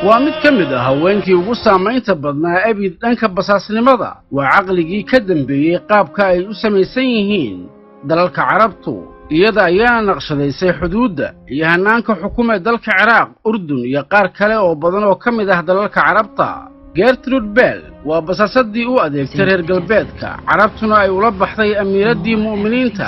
ومد كمد هوينكي ugu saamaynta badnaa abid dhanka basaasnimada waa aqligii ka dambeeyay qaabka ay u samaysan yihiin dalalka carabtu iyada ayaa naqshadaysay xuduudda iyo hanaanka xukuumada dalka Ciraaq Urdun iyo qaar kale oo badan oo kamid ah dalalka carabta Gertrude Bell waa basaasadii u adeegtay reer galbeedka carabtuna ay ula baxday amiiradii muuminiinta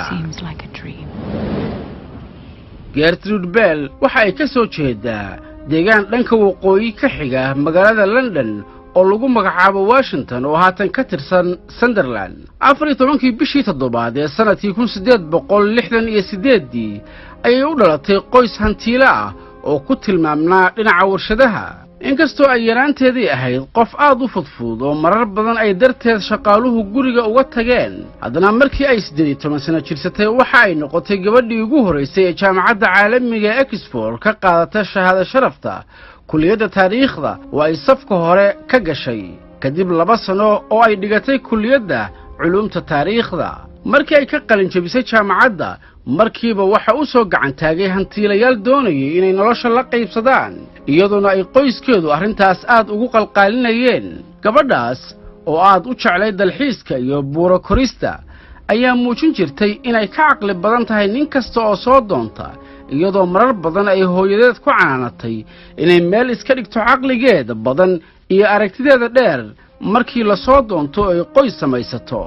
Gertrude Bell waxa ay ka soo jeedaa deegaan dhanka waqooyi ka xiga magaalada London oo lagu magacaabo Washington oo haatan ka tirsan Sunderland 14kii bishii toddobaad ee sanadkii 1868 ayay u dhalatay qoys hantiile ah oo ku tilmaamnaa dhinaca warshadaha inkastoo ay yaraanteedii ahayd qof aad u fudfud oo marar badan ay darteed shaqaaluhu guriga uga tageen haddana markii ay 18 sano jirsatay waxa ay noqotay gabadhii ugu horeysay ee jaamacadda caalamiga ee Oxford ka qaadatay shahaado sharafta kulliyadda taariikhda oo ay safka hore ka gashay kadib 2 sano oo ay dhigatay kulliyadda culuumta taariikhda markii ay ka qalin jabisay jaamacadda markiiba waxa uu soo gacan taagay hantiilayaal doonayay inay nolosha la qaybsadaan iyadoo ay qoyskeedu arrintaas aad ugu qalqaalinayeen gabadhaas oo aad u jeclay dalxiiska iyo buuro korista ayaa muujin jirtay inay ka caqli badan tahay nin kasta oo soo doonta iyadoo marar badan ay hooyadeed ku canaanatay inay meel iska dhigto caqligeeda badan iyo aragtideeda dheer markii la soo doonto ay qoys samaysato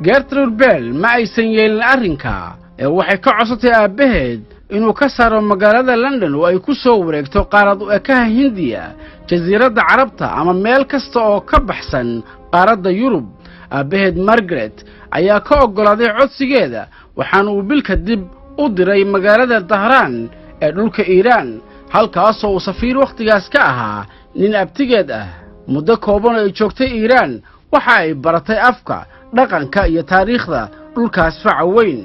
Gertrude Bell ma aysan yeelin arrinka ee waxay ka codsatay aabaheed inuu ka saaro magaalada London oo ay ku soo wareegto qaarad u ekaha Hindiya jasiiradda Carabta ama meel kasta oo ka baxsan qaaradda Yurub aabaheed Margaret ayaa ka ogolaaday codsigeeda waxaana uu bil kadib u diray magaalada Tehran ee dhulka Iiraan halkaas oo uu safiir waqtigaas ka ahaa nin abtigeed ah muddo kooban ay joogtay Iiraan waxa ay baratay afka dhaqanka iyo taariikhda dhulkaas faca weyn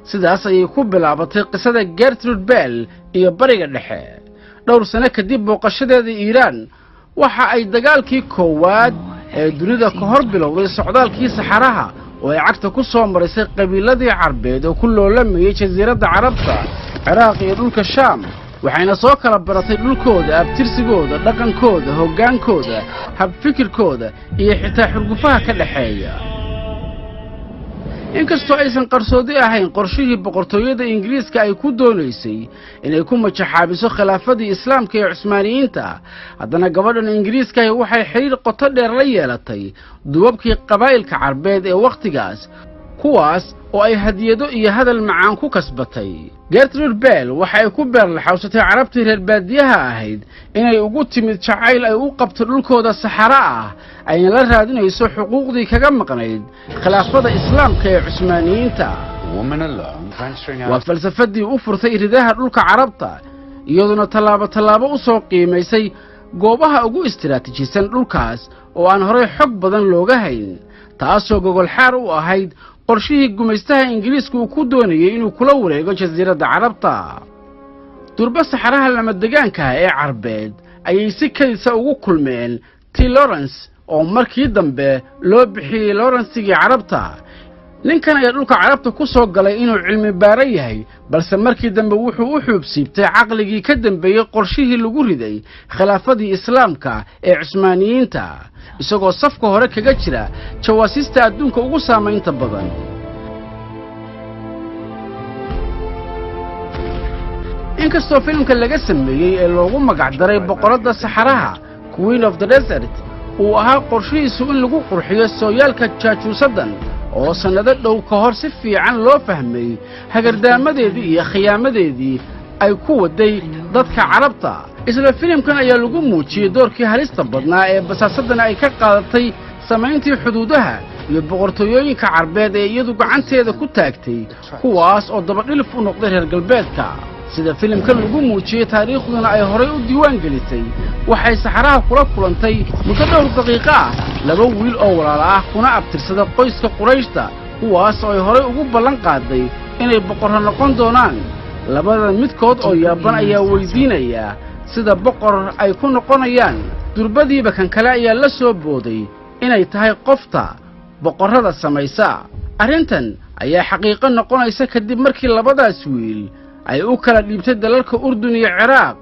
sidaas ayay ku bilaabatay qisada Gertrude Bell iyo bariga dhexe dhowr sano kadib booqashadeeda Iiraan waxa ay dagaalkii koowaad ee dunida ka hor bilowday socdaalkii saxaraha oo ay cagta ku soo marisay qabiiladii Carbeed oo ku loolamay jasiiradda Carabta Ciraaq iyo dhulka Shaam waxayna soo kala baratay dhulkooda abtirsigooda dhaqankooda hogaankooda hab fikirkooda iyo xitaa xurgufaha ka dhaxeeya inkastoo aysan qarsoodi ahayn qorshihii boqortooyada Ingiriiska ay ku doonaysay inay ku majaxaabiso khilaafadii Islaamka ee Cusmaaniyiinta haddana gabadhan Ingiriiska waxay xiriir qoto dheer la yeelatay duubabkii qabaa'ilka Carbeed ee waqtigaas kuwaas oo ay hadiyado iyo hadal macaan ku kasbatay Gertrude Bell waxay ku beerlaxawsatay carabtii reer baadiyaha ahayd inay ugu timid jacayl ay u qabto dhulkooda saxara ah ayna la raadinayso xuquuqdii kaga maqnayd khilaafada Islaamka ee Cusmaaniyiinta waa falsafadii u furtay ridaha dhulka Carabta iyadoo tallaabo u soo qiimaysay goobaha ugu istiraatiijisan dhulkaas oo aan hore xog badan looga hayn taasoo gogol xaar u ahayd qorshihii gumaystaha Ingiriiska uu ku doonayay inuu kula wareego jasiiradda Carabta durba saxaraha lama deegaanka ee Carbeed ayay si kadisa ugu kulmeen T Lawrence oo markii dambe loo bixiyay Lawrence-gii Carabta ninkan ayaa dhulka Carabta ku soo galay inuu cilmi baara yahay balse markii dambe wuxuu u xuubsiibtay caqligii ka dambeeyay qorshihii lagu riday khilaafadii Islaamka ee Cusmaaniyiinta isagoo safka hore kaga jira jawaasista adduunka ugu saamaynta badan inkastoo filimka laga sameeyay ee loogu magac daray boqoradda saxaraha Queen of the Desert uu ahaa qorshihiisu in lagu qurxiyo sooyaalka jaajuusadan oo sanado dhow ka hor si fiican loo fahmay hagardaamadeedii iyo khiyaamadeedii ay ku waday dadka Carabta isla filimkan ayaa lagu muujiyay doorkii halista badnaa ee basaasadana ay ka qaadatay samayntii xuduudaha iyo boqortooyooyinka Carbeed ee iyadu gacanteeda ku taagtay kuwaas oo daba dhilif u noqday reer galbeedka sida filimkan lagu muujiyay taariikhduna ay horay u diiwaan gelisay waxay saxaraha kula kulantay muddo dhowr daqiiqo ah laba wiil oo walaalo ah kuna abtirsada qoyska Qurayshta kuwaas oo ay horay ugu ballan qaaday inay boqor noqon doonaan labada midkood oo yaaban ayaa weydiinaya sida boqor ay ku noqonayaan durbadiiba kan kale ayaa la soo booday inay tahay qofta boqorada samaysa arrintan ayaa xaqiiqo noqonaysa kadib markii labadaas wiil ay u kala dhiibtay dalalka Urdun iyo Ciraaq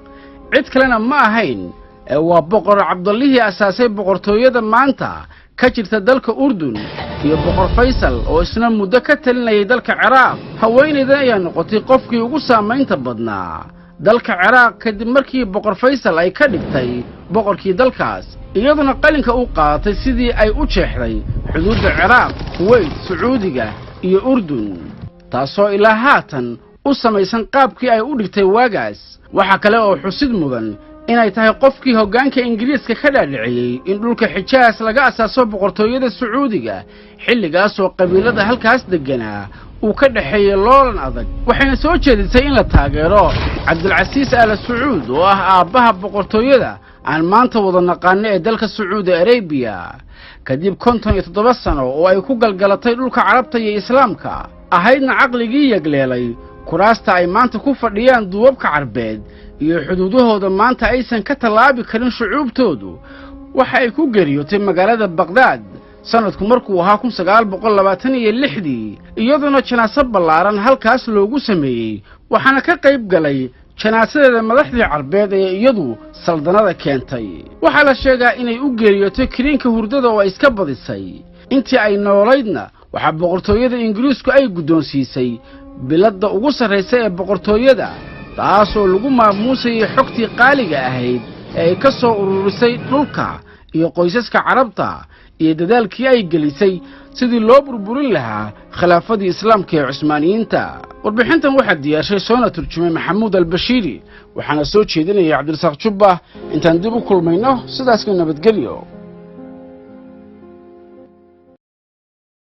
cid kalena ma ahayn waa boqor Cabdullaahi asaasay boqortooyada maanta ka jirta dalka Urdun iyo boqor Faysal oo isna muddo ka talinayay dalka Ciraaq haweeneydan ayaa noqotay qofkii ugu saameynta badnaa dalka Ciraaq kadib markii boqor Faysal ay ka dhigtay boqorkii dalkaas iyaduna qalinka u qaadatay sidii ay u jeexday xuduudda Ciraaq Kuwait Sacuudiga iyo Urdun taasoo ilaa haatan u samaysan qaabkii ay u dhigtay waagaas waxa kale oo xusid mudan inay tahay qofkii hoggaanka Ingiriiska ka dhaadhiciyay in dhulka Xijaas laga asaaso boqortooyada Sacuudiga xilligaas oo qabiilada halkaas deganaa uu ka dhaxeeyay loolan adag waxayna soo jeedisay in la taageero Cabdulcasiis Al Sacuud oo ah aabbaha boqortooyada aan maanta wada naqaan ee dalka Sacuudi Arabia kadib 57 sano oo ay ku galgalatay dhulka Carabta iyo Islaamka ahaydna aqligii yagleelay kuraasta ay maanta ku fadhiyaan duubabka Carbeed iyo xuduudahooda maanta aysan ka talaabi karin shucuubtoodu waxa ay ku geeriyootay magaalada Baghdad sanadku markuu ahaa 1926 iyaduna janaasad ballaaran halkaas loogu sameeyay waxaana ka qayb galay janaasadeeda madaxdii Carbeed ee iyadu saldanada keentay waxa la sheegaa inay u geeriyootay kiriinka hurdada oo iska badisay intii ay noolaydna waxa boqortooyada Ingiriisku ay guddoonsiisay biladda ugu sarreysa ee boqortooyada taasoo lagu maamuusay xogtii qaaliga ahayd ee ka soo ururisay dhulka iyo qoysaska Carabta iyo dadaalkii ay gelisay sidii loo burburin lahaa khilaafadii Islaamka ee Cusmaaniyiinta warbixintan waxa diyaarshay soona turjumay Maxamuud Al-Bashiiri waxaana soo jeedinaya Cabdirasaaq Jubba intaan dib u kulmayno sidaas ka nabadgelyo